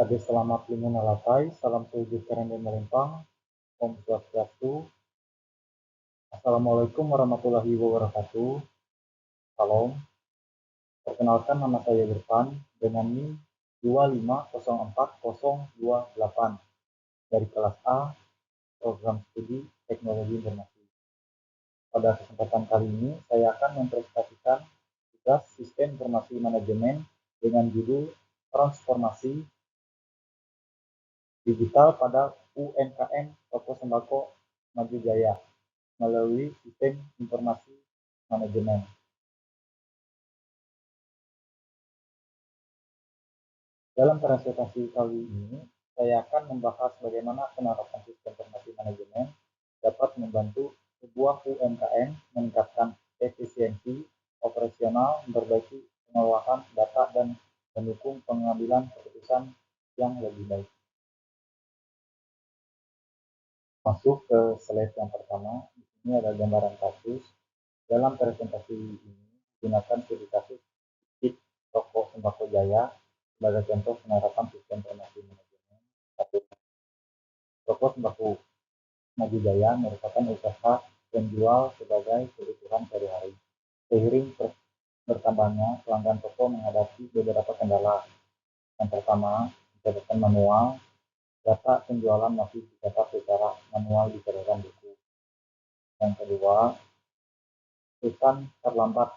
Ade selamat Limunalapai, salam tujuh keren dan melimpah, Om Swastiastu, Assalamualaikum warahmatullahi wabarakatuh, Salam. Perkenalkan nama saya Irfan dengan NIM 2504028 dari kelas A, program studi teknologi informasi. Pada kesempatan kali ini, saya akan mempresentasikan tugas sistem informasi manajemen dengan judul transformasi digital pada UMKM Toko Sembako Maju Jaya melalui sistem informasi manajemen. Dalam presentasi kali ini, saya akan membahas bagaimana penerapan sistem informasi manajemen dapat membantu sebuah UMKM meningkatkan efisiensi operasional, memperbaiki pengelolaan data, dan mendukung pengambilan keputusan yang lebih baik. Masuk ke slide yang pertama. Di sini ada gambaran kasus. Dalam presentasi ini gunakan studi kasus Toko Sembako Jaya sebagai contoh penerapan sistem informasi manajemen. Toko Sembako Maju Jaya merupakan usaha penjual sebagai kebutuhan sehari-hari. Seiring bertambahnya pelanggan toko menghadapi beberapa kendala. Yang pertama, pencatatan manual. Data penjualan masih dicatat secara manual di catatan buku. Yang kedua, keputusan terlambat.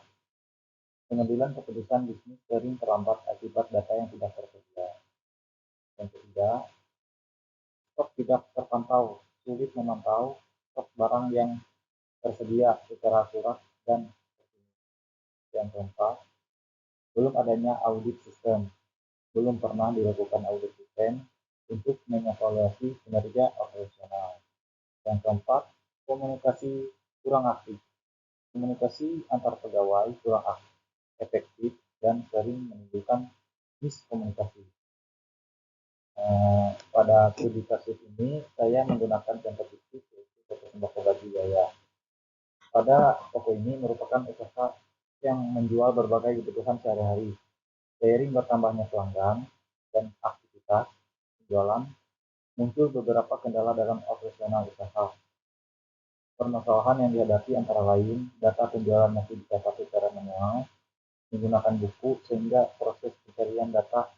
Pengambilan keputusan bisnis sering terlambat akibat data yang tidak tersedia. Yang ketiga, stok tidak terpantau, sulit memantau stok barang yang tersedia secara akurat dan tersedia. Yang keempat, belum adanya audit sistem. Belum pernah dilakukan audit sistem untuk mengevaluasi kinerja operasional. Yang keempat, komunikasi kurang aktif. Komunikasi antar pegawai kurang efektif dan sering menimbulkan miskomunikasi. Pada studi kasus ini saya menggunakan contoh bisnis yaitu Toko Sembako Maju Jaya. Pada toko ini merupakan usaha yang menjual berbagai kebutuhan sehari-hari. Seiring bertambahnya pelanggan dan aktivitas penjualan, muncul beberapa kendala dalam operasional usaha. Permasalahan yang dihadapi antara lain, data penjualan masih dicatat secara manual, menggunakan buku sehingga proses pencarian data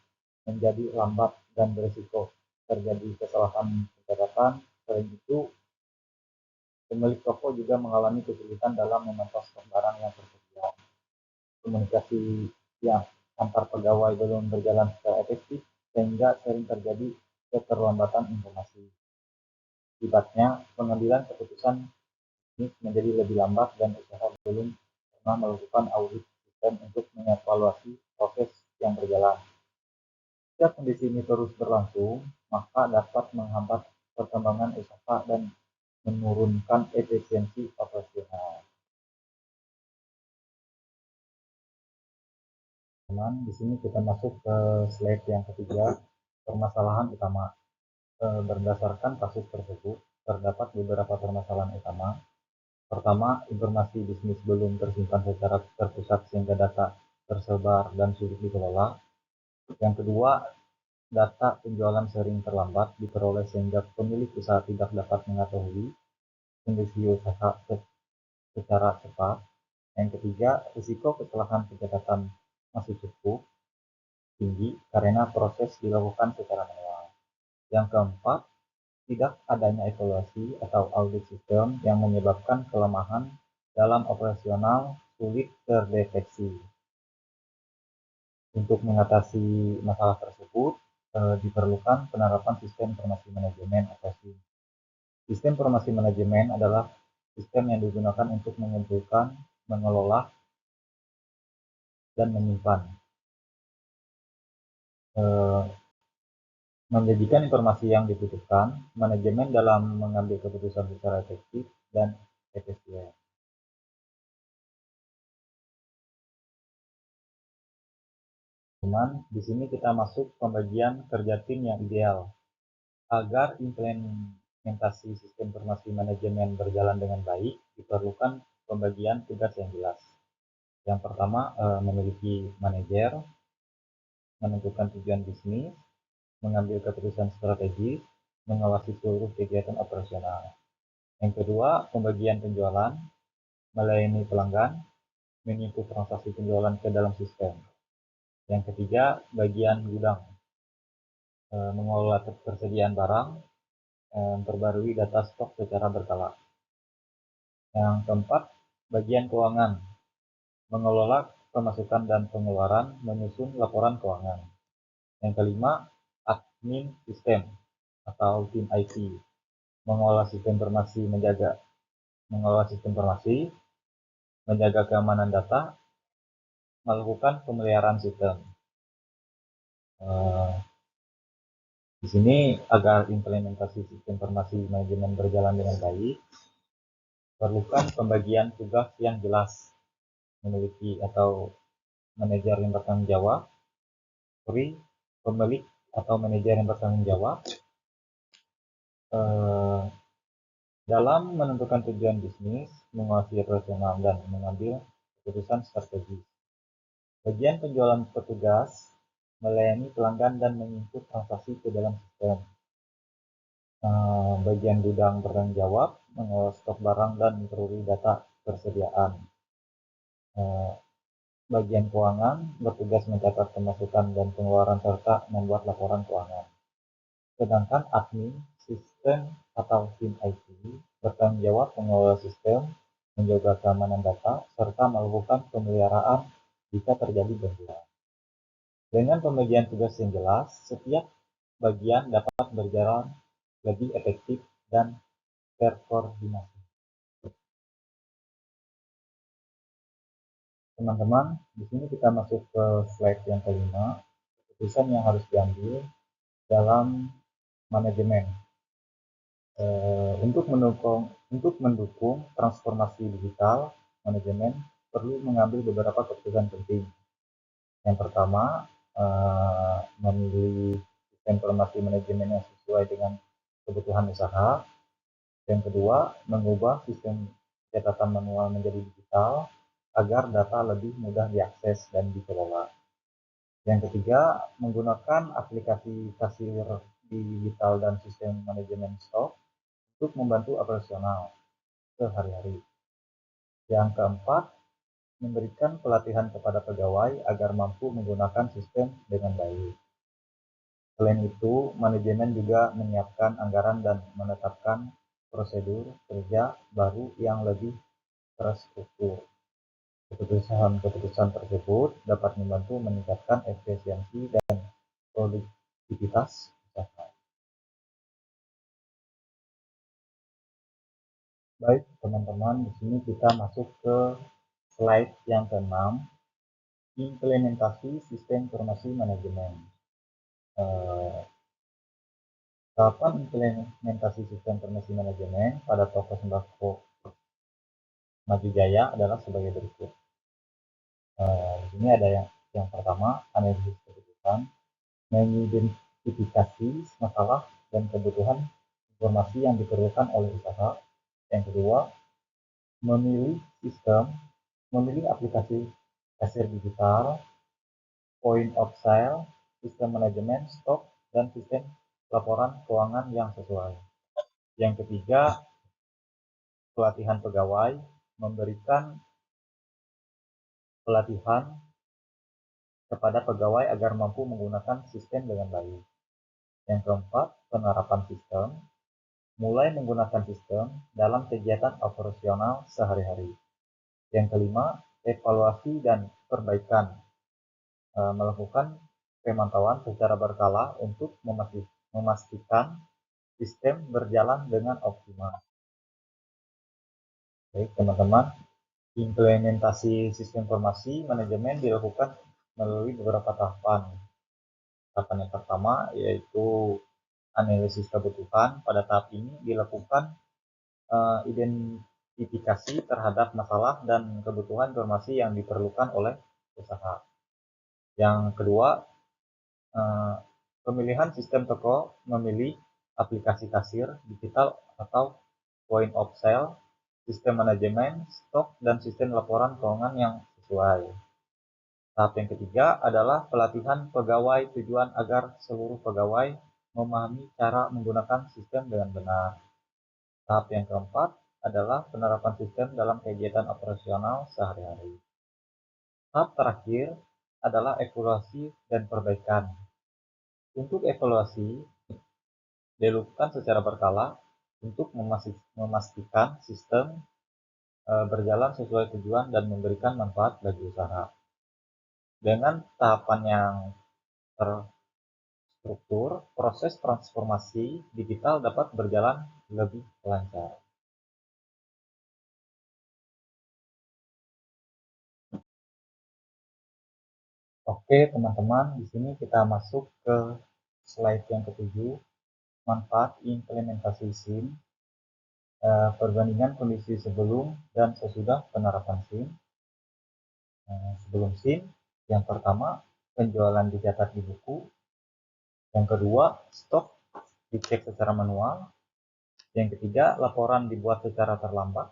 menjadi lambat dan berisiko terjadi kesalahan pencatatan. Selain itu, pemilik toko juga mengalami kesulitan dalam memantau stok barang yang tersedia. Komunikasi yang antar pegawai belum berjalan secara efektif sehingga sering terjadi keterlambatan informasi. Akibatnya, pengambilan keputusan bisnis menjadi lebih lambat dan usaha belum pernah melakukan audit sistem untuk mengevaluasi proses yang berjalan. Jika kondisi ini terus berlangsung, maka dapat menghambat perkembangan usaha dan menurunkan efisiensi operasional. Di sini kita masuk ke slide yang ketiga, permasalahan utama. Berdasarkan kasus tersebut, terdapat beberapa permasalahan utama. Pertama, informasi bisnis belum tersimpan secara terpusat sehingga data tersebar dan sulit dikelola. Yang kedua, data penjualan sering terlambat diperoleh sehingga pemilik usaha tidak dapat mengetahui kondisi usaha secara cepat. Yang ketiga, risiko kesalahan pencatatan masih cukup tinggi karena proses dilakukan secara manual. Yang keempat, tidak adanya evaluasi atau audit sistem yang menyebabkan kelemahan dalam operasional sulit terdeteksi. Untuk mengatasi masalah tersebut, diperlukan penerapan sistem informasi manajemen atau SIM. Sistem informasi manajemen adalah sistem yang digunakan untuk mengumpulkan, mengelola, dan menyimpan, menjadikan informasi yang dibutuhkan, manajemen dalam mengambil keputusan secara efektif dan efisien. Di sini kita masuk pembagian kerja tim yang ideal. Agar implementasi sistem informasi manajemen berjalan dengan baik, diperlukan pembagian tugas yang jelas. Yang pertama, memiliki manajer, menentukan tujuan bisnis, mengambil keputusan strategis, mengawasi seluruh kegiatan operasional. Yang kedua, pembagian penjualan, melayani pelanggan, menginput transaksi penjualan ke dalam sistem. Yang ketiga, bagian gudang, mengelola ketersediaan barang, memperbarui data stok secara berkala. Yang keempat, bagian keuangan, mengelola pemasukan dan pengeluaran, menyusun laporan keuangan. Yang kelima, admin sistem atau tim IT, mengelola sistem informasi, menjaga keamanan data, melakukan pemeliharaan sistem. Di sini agar implementasi sistem informasi manajemen berjalan dengan baik, perlukan pembagian tugas yang jelas, memiliki atau manajer yang bertanggung jawab, pemilik atau manajer yang bertanggung jawab dalam menentukan tujuan bisnis, menguasai operasional, dan mengambil keputusan strategis. Bagian penjualan petugas melayani pelanggan dan menginput transaksi ke dalam sistem. Bagian gudang bertanggung jawab mengelola stok barang dan memperoleh data persediaan. Bagian keuangan bertugas mencatat pemasukan dan pengeluaran serta membuat laporan keuangan. Sedangkan admin sistem atau tim IT bertanggung jawab mengelola sistem, menjaga keamanan data, serta melakukan pemeliharaan jika terjadi benturan. Dengan pembagian tugas yang jelas, setiap bagian dapat berjalan lebih efektif dan terkoordinasi. Teman-teman, di sini kita masuk ke slide yang kelima, keputusan yang harus diambil dalam manajemen. Untuk mendukung transformasi digital, manajemen perlu mengambil beberapa keputusan penting. Yang pertama, memilih sistem informasi manajemen yang sesuai dengan kebutuhan usaha. Yang kedua, mengubah sistem catatan manual menjadi digital agar data lebih mudah diakses dan dikelola. Yang ketiga, menggunakan aplikasi kasir digital dan sistem manajemen stok untuk membantu operasional sehari-hari. Yang keempat, memberikan pelatihan kepada pegawai agar mampu menggunakan sistem dengan baik. Selain itu, manajemen juga menyiapkan anggaran dan menetapkan prosedur kerja baru yang lebih terstruktur. Keputusan tersebut dapat membantu meningkatkan efisiensi dan produktivitas usaha. Baik, teman-teman, di sini kita masuk ke slide yang ke-6, implementasi sistem informasi manajemen. Tahapan implementasi sistem informasi manajemen pada toko sembako Maju Jaya adalah sebagai berikut. Di sini ada yang pertama, analisis kebutuhan, mengidentifikasi masalah dan kebutuhan informasi yang diperlukan oleh usaha. Yang kedua, memilih aplikasi kasir digital, point of sale, sistem manajemen stok, dan sistem laporan keuangan yang sesuai. Yang ketiga, pelatihan pegawai, memberikan pelatihan kepada pegawai agar mampu menggunakan sistem dengan baik. Yang keempat, penerapan sistem, mulai menggunakan sistem dalam kegiatan operasional sehari-hari. Yang kelima, evaluasi dan perbaikan, melakukan pemantauan secara berkala untuk memastikan sistem berjalan dengan optimal. Baik, teman-teman, implementasi sistem informasi manajemen dilakukan melalui beberapa tahapan. Tahapan yang pertama yaitu analisis kebutuhan. Pada tahap ini dilakukan identifikasi terhadap masalah dan kebutuhan informasi yang diperlukan oleh usaha. Yang kedua, pemilihan sistem toko, memilih aplikasi kasir digital atau point of sale, sistem manajemen stok, dan sistem laporan keuangan yang sesuai. Tahap yang ketiga adalah pelatihan pegawai, tujuan agar seluruh pegawai memahami cara menggunakan sistem dengan benar. Tahap yang keempat adalah penerapan sistem dalam kegiatan operasional sehari-hari. Tahap terakhir adalah evaluasi dan perbaikan. Untuk evaluasi, dilakukan secara berkala untuk memastikan sistem berjalan sesuai tujuan dan memberikan manfaat bagi usaha. Dengan tahapan yang terstruktur, proses transformasi digital dapat berjalan lebih lancar. Oke, teman-teman, di sini kita masuk ke slide yang ketujuh, manfaat implementasi SIM, perbandingan kondisi sebelum dan sesudah penerapan SIM. Sebelum SIM, yang pertama, penjualan dicatat di buku. Yang kedua, stok dicek secara manual. Yang ketiga, laporan dibuat secara terlambat.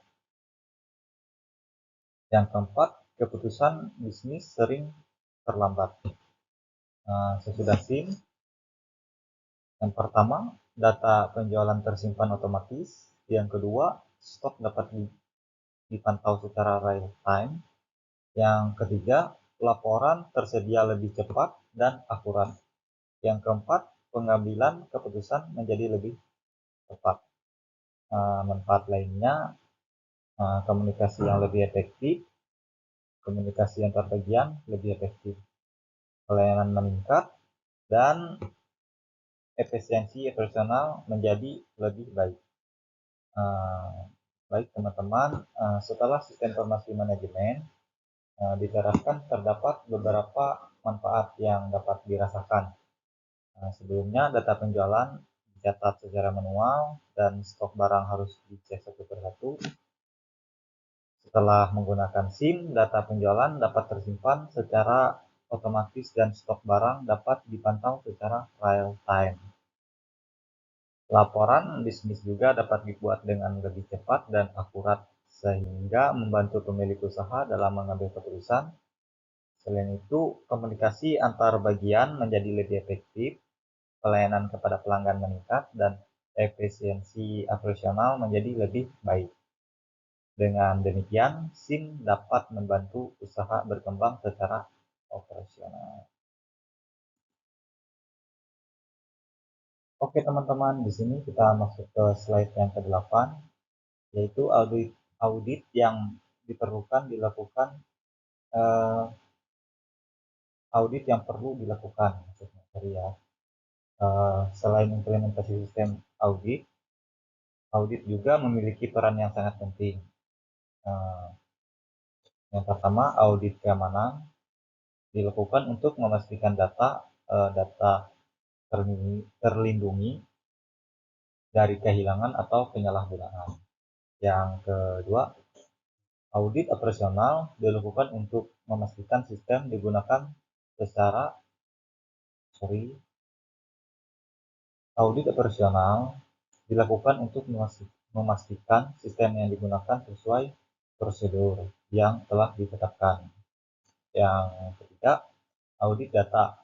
Yang keempat, keputusan bisnis sering terlambat. Sesudah SIM, yang pertama, data penjualan tersimpan otomatis. Yang kedua, stok dapat dipantau secara real time. Yang ketiga, laporan tersedia lebih cepat dan akurat. Yang keempat, pengambilan keputusan menjadi lebih tepat. Manfaat lainnya, komunikasi yang lebih efektif, komunikasi antar bagian lebih efektif, pelayanan meningkat, dan efisiensi operasional menjadi lebih baik. Baik teman-teman, setelah sistem informasi manajemen diterapkan, terdapat beberapa manfaat yang dapat dirasakan. Sebelumnya, data penjualan dicatat secara manual dan stok barang harus dicek satu persatu. Setelah menggunakan SIM, data penjualan dapat tersimpan secara otomatis dan stok barang dapat dipantau secara real time. Laporan bisnis juga dapat dibuat dengan lebih cepat dan akurat, sehingga membantu pemilik usaha dalam mengambil keputusan. Selain itu, komunikasi antar bagian menjadi lebih efektif, pelayanan kepada pelanggan meningkat, dan efisiensi operasional menjadi lebih baik. Dengan demikian, SIM dapat membantu usaha berkembang secara operasional. Oke teman-teman, di sini kita masuk ke slide yang ke-8, yaitu audit yang diperlukan dilakukan, audit yang perlu dilakukan maksudnya. Ya. Selain implementasi sistem audit juga memiliki peran yang sangat penting. Yang pertama, audit keamanan dilakukan untuk memastikan data terlindungi dari kehilangan atau penyalahgunaan. Yang kedua, audit operasional dilakukan untuk memastikan sistem digunakan secara Audit operasional dilakukan untuk memastikan sistem yang digunakan sesuai prosedur yang telah ditetapkan. Yang ketiga, audit data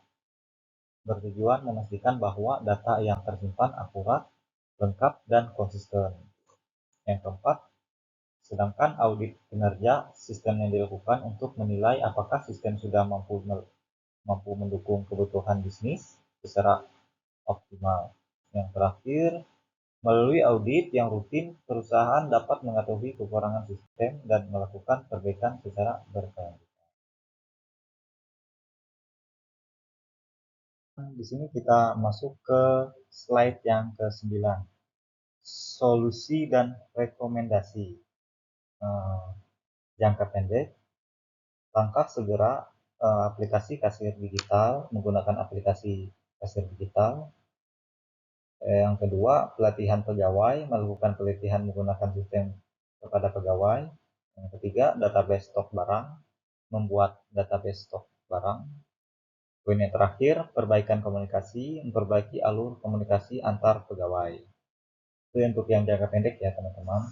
bertujuan memastikan bahwa data yang tersimpan akurat, lengkap, dan konsisten. Yang keempat, sedangkan audit kinerja sistem yang dilakukan untuk menilai apakah sistem sudah mampu mendukung kebutuhan bisnis secara optimal. Yang terakhir, melalui audit yang rutin, perusahaan dapat mengetahui kekurangan sistem dan melakukan perbaikan secara berkelanjutan. Di sini kita masuk ke slide yang ke-9, solusi dan rekomendasi. Jangka pendek, langkah segera aplikasi kasir digital, menggunakan aplikasi kasir digital. Yang kedua, pelatihan pegawai, melakukan pelatihan menggunakan sistem kepada pegawai. Yang ketiga, database stok barang, membuat database stok barang. Poin yang terakhir, perbaikan komunikasi, memperbaiki alur komunikasi antar pegawai. Itu untuk yang jangka pendek ya teman-teman.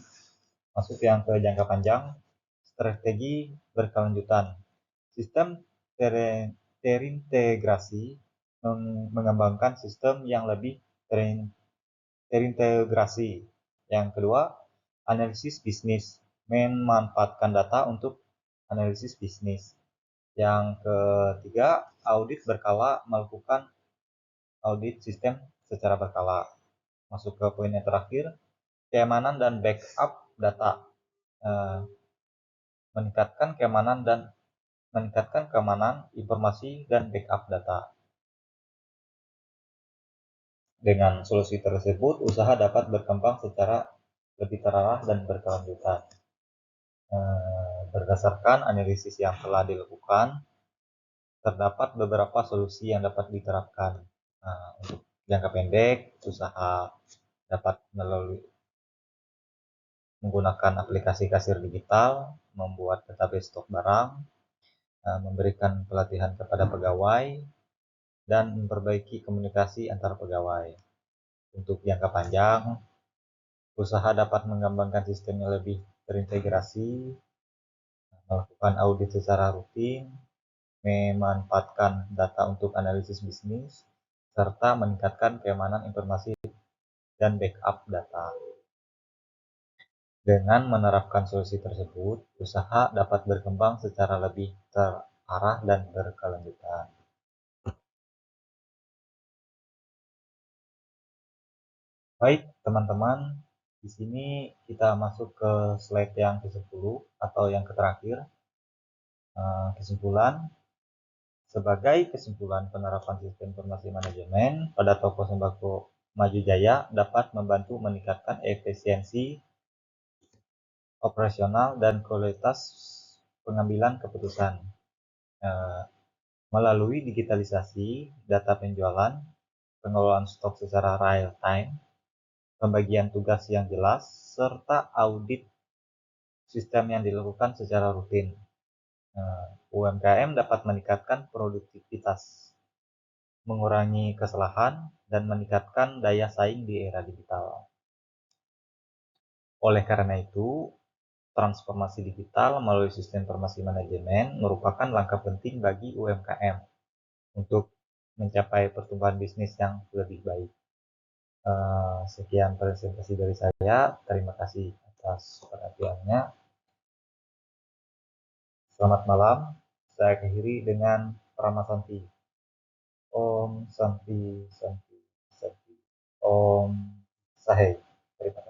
Masuk yang ke jangka panjang, strategi berkelanjutan. Sistem terintegrasi, mengembangkan sistem yang lebih terintegrasi. Yang kedua, analisis bisnis, memanfaatkan data untuk analisis bisnis. Yang ketiga, audit berkala, melakukan audit sistem secara berkala. Masuk ke poin yang terakhir, keamanan dan backup data. Meningkatkan keamanan informasi dan backup data. Dengan solusi tersebut, usaha dapat berkembang secara lebih terarah dan berkelanjutan. Berdasarkan analisis yang telah dilakukan, terdapat beberapa solusi yang dapat diterapkan. Untuk jangka pendek, usaha dapat menggunakan aplikasi kasir digital, membuat database stok barang, memberikan pelatihan kepada pegawai, dan memperbaiki komunikasi antar pegawai. Untuk jangka panjang, usaha dapat mengembangkan sistem yang lebih terintegrasi, melakukan audit secara rutin, memanfaatkan data untuk analisis bisnis, serta meningkatkan keamanan informasi dan backup data. Dengan menerapkan solusi tersebut, usaha dapat berkembang secara lebih terarah dan berkelanjutan. Baik, teman-teman, di sini kita masuk ke slide yang ke-10 atau yang terakhir. Kesimpulan. Sebagai kesimpulan, penerapan sistem informasi manajemen pada toko sembako Maju Jaya dapat membantu meningkatkan efisiensi operasional dan kualitas pengambilan keputusan. Melalui digitalisasi, data penjualan, pengelolaan stok secara real time, pembagian tugas yang jelas, serta audit sistem yang dilakukan secara rutin, UMKM dapat meningkatkan produktivitas, mengurangi kesalahan, dan meningkatkan daya saing di era digital. Oleh karena itu, transformasi digital melalui sistem informasi manajemen merupakan langkah penting bagi UMKM untuk mencapai pertumbuhan bisnis yang lebih baik. Sekian presentasi dari saya. Terima kasih atas perhatiannya. Selamat malam. Saya akhiri dengan Prama Santi. Om Santi Santi Santi. Om Sahe. Terima kasih.